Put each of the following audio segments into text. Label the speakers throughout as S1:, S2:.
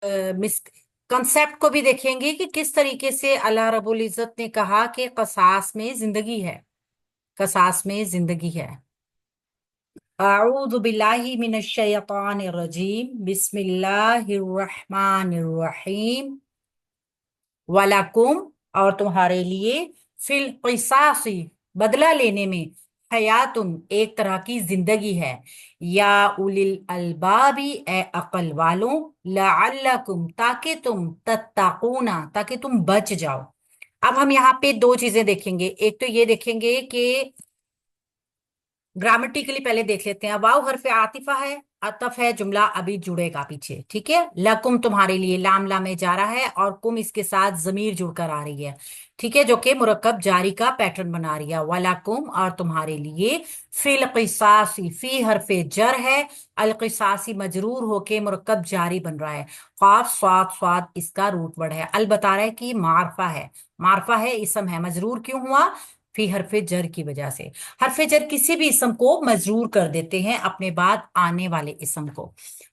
S1: Miss concept को भी देखेंगे कि किस तरीके से अल्लाह रब्बुल इज्जत ने कहा कि कसास में जिंदगी है, कसास में जिंदगी है। अऊज़ु बिल्लाहि मिनश शैतानिर रजीम, बिस्मिल्लाहिर रहमानिर रहीम। वलकुम, और तुम्हारे लिए, फिल क़िसासी, बदला लेने में, हयातुन, एक तरह की जिंदगी है, या उलिल अलबाबी, ए अकल वालों, लअल्लकुम, ताकि तुम, तत्तकूना, ताकि तुम बच जाओ। अब हम यहाँ पे दो चीजें देखेंगे। एक तो ये देखेंगे कि ग्रामेटिकली पहले देख लेते हैं। वाव हरफ आतिफा है, अतफ है, जुमला अभी जुड़ेगा पीछे, ठीक है। लकुम, तुम्हारे लिए, लाम लामे जा रहा है और कुम इसके साथ जमीर जुड़कर आ रही है, ठीक है, जो कि मुरक्कब जारी का पैटर्न बना रही है। वलाकुम, और तुम्हारे लिए, फिल क़िसासी, फी हरफे जर है, अल क़िसासी मजरूर होके मुरक्कब जारी बन रहा है। क़ाफ स्वाद स्वाद इसका रूट वर्ड है। अल बता रहा है कि मारफा है, मारफा है, इसम है, मजरूर क्यों हुआ? फी हरफे जर की वजह से। हरफ जर किसी भी इसम को मजरूर कर देते हैं अपने बाद आने वाले इसम को।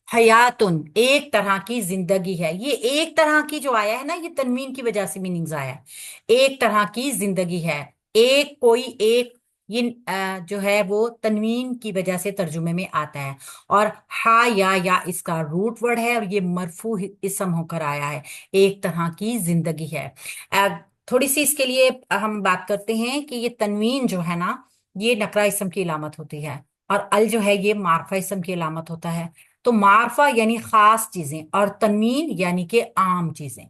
S1: हयातुन, एक तरह की जिंदगी है। ये एक तरह की जो आया है ना, ये तनवीन की वजह से मीनिंग्स आया है। एक तरह की जिंदगी है, एक कोई एक, ये जो है वो तनवीन की वजह से तर्जुमे में आता है। और हा या इसका रूट वर्ड है और ये मरफू इसम होकर आया है। एक तरह की जिंदगी है। थोड़ी सी इसके लिए हम बात करते हैं कि ये तनवीन जो है ना, ये नकरा इस्म की अलामत होती है, और अल जो है ये मारफा इस्म की अलामत होता है। तो मारफा यानी खास चीजें और तनवीन यानी कि आम चीजें।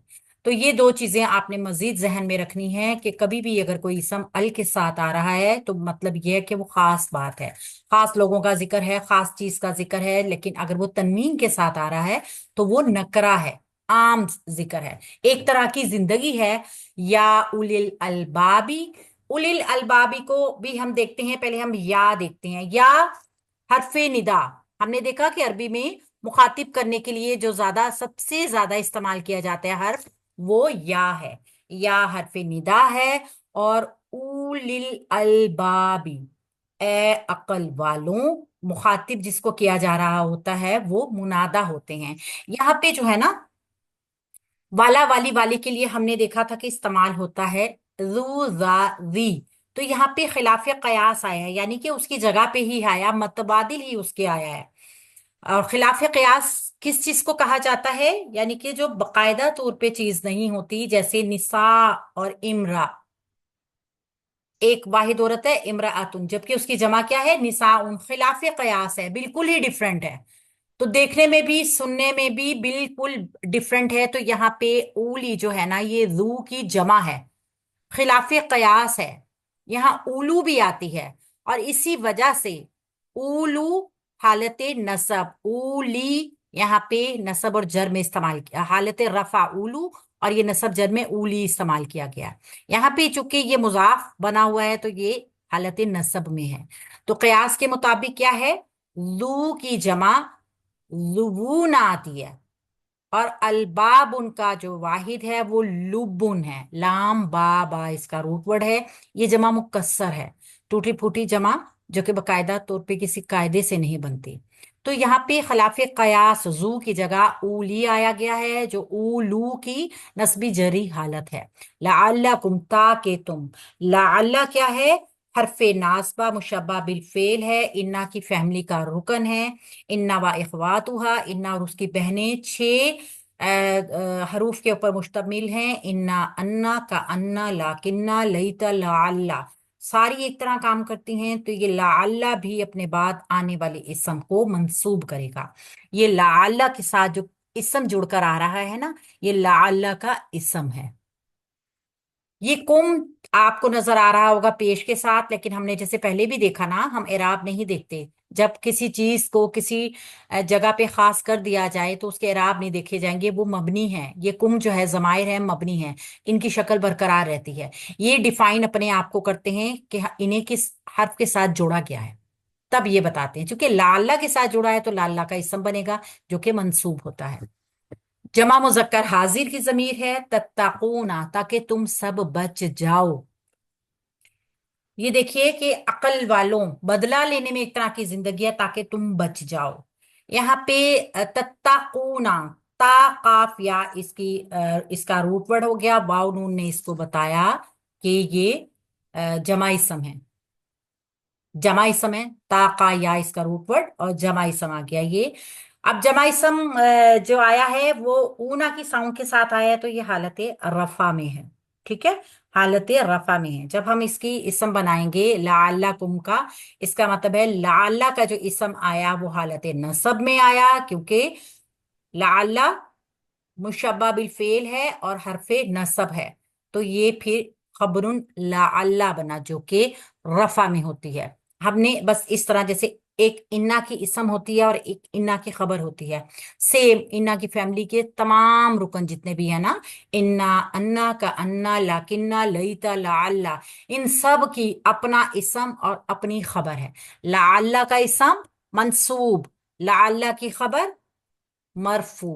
S1: तो ये दो चीजें आपने मजीद जहन में रखनी है कि कभी भी अगर कोई इसम अल के साथ आ रहा है तो मतलब ये है कि वो खास बात है, खास लोगों का जिक्र है, खास चीज का जिक्र है। लेकिन अगर वो तनवीन के साथ आ रहा है तो वो नकरा है, आम जिक्र है। एक तरह की जिंदगी है, या उलिल अलबाबी। उलिल अलबाबी को भी हम देखते हैं, पहले हम या देखते हैं। या हरफे निदा, हमने देखा कि अरबी में मुखातिब करने के लिए जो ज्यादा सबसे ज्यादा इस्तेमाल किया जाता है हर्फ, वो या है। या हरफे निदा है। और उलिल अलबाबी, ए अकल वालों, मुखातिब जिसको किया जा रहा होता है वो मुनादा होते हैं। यहाँ पे जो है ना, वाला वाली वाली के लिए हमने देखा था कि इस्तेमाल होता है जू जा जी। तो यहाँ पे खिलाफ कयास आया है, यानी कि उसकी जगह पे ही आया, मतबादिल ही उसके आया है। और खिलाफ कयास किस चीज को कहा जाता है? यानी कि जो बाकायदा तौर पे चीज नहीं होती, जैसे निसा और इमरा। एक वाहिद औरत है इमराअतुन, जबकि उसकी जमा क्या है? निसाउन। खिलाफ कयास है, बिल्कुल ही डिफरेंट है। तो देखने में भी सुनने में भी बिल्कुल डिफरेंट है। तो यहाँ पे ऊली जो है ना, ये जू की जमा है, खिलाफ कयास है। यहाँ उलू भी आती है, और इसी वजह से उलू हालत नसब, उली यहाँ पे नसब और जर में इस्तेमाल किया, हालत रफा उलू, और ये नसब जर में उली इस्तेमाल किया गया। यहाँ पे चूंकि ये मुजाफ बना हुआ है तो ये हालत नसब में है। तो कयास के मुताबिक क्या है? जू की जमा जुबून आती है, और अलबाब उनका जो वाहिद है वो लुबुन है। लाम बा बा इसका रूट वर्ड है। ये जमा मुकस्सर है, टूटी फूटी जमा, जो कि बाकायदा तौर पे किसी कायदे से नहीं बनती। तो यहाँ पे खिलाफ कयास जू की जगह ऊली आया गया है, जो ऊलू की नस्बी जरी हालत है। लअल्लकुम, ताकि तुम। लअल्ला क्या है? हरफे नासबा मुशब्बा बिल फेल है, इन्ना की फैमिली का रुकन है। इन्ना व इखवातुहा, इन्ना और उसकी बहनें छह हरूफ के ऊपर मुश्तमिल हैं। इन्ना, अन्ना का अन्ना, लाकिन्ना, लईता, लाअल्ला, सारी एक तरह काम करती हैं। तो ये लाअल्ला भी अपने बाद आने वाले इसम को मंसूब करेगा। ये लाअल्ला के साथ जो इसम जुड़कर आ रहा है ना, ये लाअल्ला का इसम है। ये कुम आपको नजर आ रहा होगा पेश के साथ, लेकिन हमने जैसे पहले भी देखा ना, हम एराब नहीं देखते। जब किसी चीज को किसी जगह पे खास कर दिया जाए तो उसके एराब नहीं देखे जाएंगे, वो मबनी है। ये कुम जो है जमाइर है, मबनी है, इनकी शक्ल बरकरार रहती है। ये डिफाइन अपने आप को करते हैं कि इन्हें किस हर्फ के साथ जोड़ा गया है, तब ये बताते हैं। क्योंकि लाल्ला के साथ जुड़ा है तो लाल्ला का इसम बनेगा, जो कि मंसूब होता है। जमा मुजक्कर हाजिर की जमीर है, तत्ताकूना, ताकि तुम सब बच जाओ। ये देखिए कि अकल वालों, बदला लेने में एक तरह की जिंदगी है, ताकि तुम बच जाओ। यहाँ पे तत्ताकूना, تا काफ या इसका रूट वर्ड हो गया। वाव नून ने इसको बताया कि ये जमा इसम है। जमा इसम है, ता का या इसका रूट वर्ड और जमा इसम आ गया ये। अब जमा इसम जो आया है वो ऊना की साउंड के साथ आया है, तो ये हालत रफा में है। ठीक है, हालत रफा में है। जब हम इसकी इसम बनाएंगे लाअल्ला कुम का, इसका मतलब है लाअल्ला का जो इसम आया वो हालत नसब में आया, क्योंकि लाअल्ला मुशब्बा बिल फेल है और हरफे नसब है। तो ये फिर खबरुन लाअल्ला बना, जो कि रफा में होती है। हमने बस इस तरह, जैसे एक इन्ना की इसम होती है और एक इन्ना की खबर होती है, सेम इन्ना की फैमिली के तमाम रुकन जितने भी है ना, इन्ना, अन्ना का अन्ना, लाकिन्ना, लईता, लाअल्ला, इन सब की अपना इसम और अपनी खबर है। लाअल्ला का इसम मंसूब, लाअल्ला की खबर मरफू।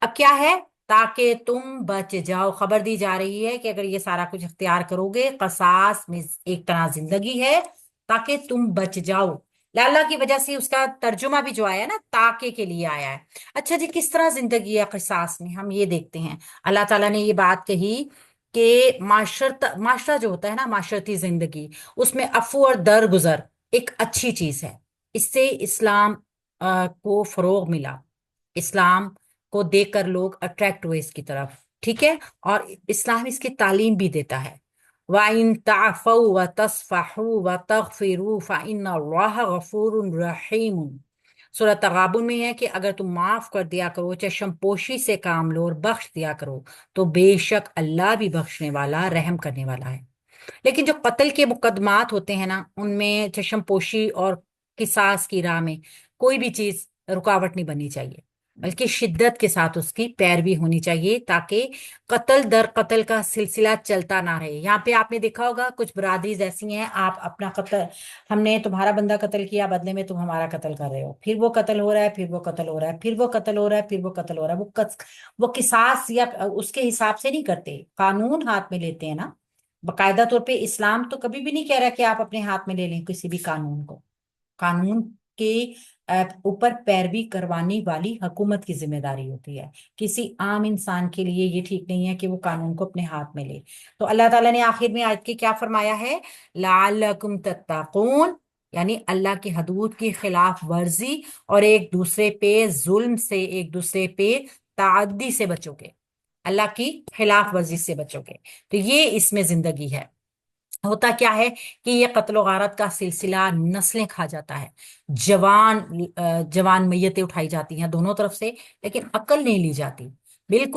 S1: अब क्या है, ताकि तुम बच जाओ, खबर दी जा रही है कि अगर ये सारा कुछ इख्तियार करोगे, कसास में एक तरह जिंदगी है, ताकि तुम बच जाओ। लाला की वजह से उसका तर्जुमा भी जो आया है ना, ताके के लिए आया है। अच्छा जी, किस तरह जिंदगी है कसास में, हम ये देखते हैं। अल्लाह ताला ने ये बात कही कि माशरा जो होता है ना, माशरती जिंदगी, उसमें अफू और दरगुजर एक अच्छी चीज है। इससे इस्लाम को फरोग मिला, इस्लाम को देखकर लोग अट्रैक्ट हुए इसकी तरफ। ठीक है, और इस्लाम इसकी तालीम भी देता है। वाइन ताफू व तस्फहू व तगफिरू फ़इन्नल्लाह गफूरुन रहीम। सूरह तगाबुन में है कि अगर तुम माफ कर दिया करो, चशम पोशी से काम लो और बख्श दिया करो, तो बेशक अल्लाह भी बख्शने वाला, रहम करने वाला है। लेकिन जो कत्ल के मुकदमात होते हैं ना, उनमें चशमपोशी और किसास की राह में कोई भी चीज रुकावट नहीं बननी चाहिए, बल्कि शिद्दत के साथ उसकी पैरवी होनी चाहिए, ताकि कत्ल दर कत्ल का सिलसिला चलता ना रहे। यहाँ पे आपने देखा होगा कुछ बरादरीज ऐसी हैं, आप अपना कत्ल, हमने तुम्हारा बंदा कत्ल किया, बदले में तुम हमारा कत्ल कर रहे हो, फिर वो कत्ल हो रहा है, फिर वो कत्ल हो रहा है, फिर वो कत्ल हो रहा है, फिर वो कत्ल हो रहा है। वो किसास या उसके हिसाब से नहीं करते, कानून हाथ में लेते हैं ना। बाकायदा तौर पे इस्लाम तो कभी भी नहीं कह रहा कि आप अपने हाथ में ले लें किसी भी कानून को। कानून के ऊपर पैरवी करवाने वाली हुकूमत की जिम्मेदारी होती है। किसी आम इंसान के लिए ये ठीक नहीं है कि वो कानून को अपने हाथ में ले। तो अल्लाह ताला ने आखिर में आयत के क्या फरमाया है, लाअल्लकुम तत्तकून, यानी अल्लाह की हदूद की खिलाफ वर्जी और एक दूसरे पे जुल्म से, एक दूसरे पे ताअद्दी से बचोगे, अल्लाह की खिलाफ वर्जी से बचोगे। तो ये इसमें जिंदगी है। होता क्या है कि ये कत्ल गारत का सिलसिला नस्लें खा जाता है। जवान जवान मैयतें उठाई जाती हैं दोनों तरफ से, लेकिन अक्ल नहीं ली जाती। बिल्कुल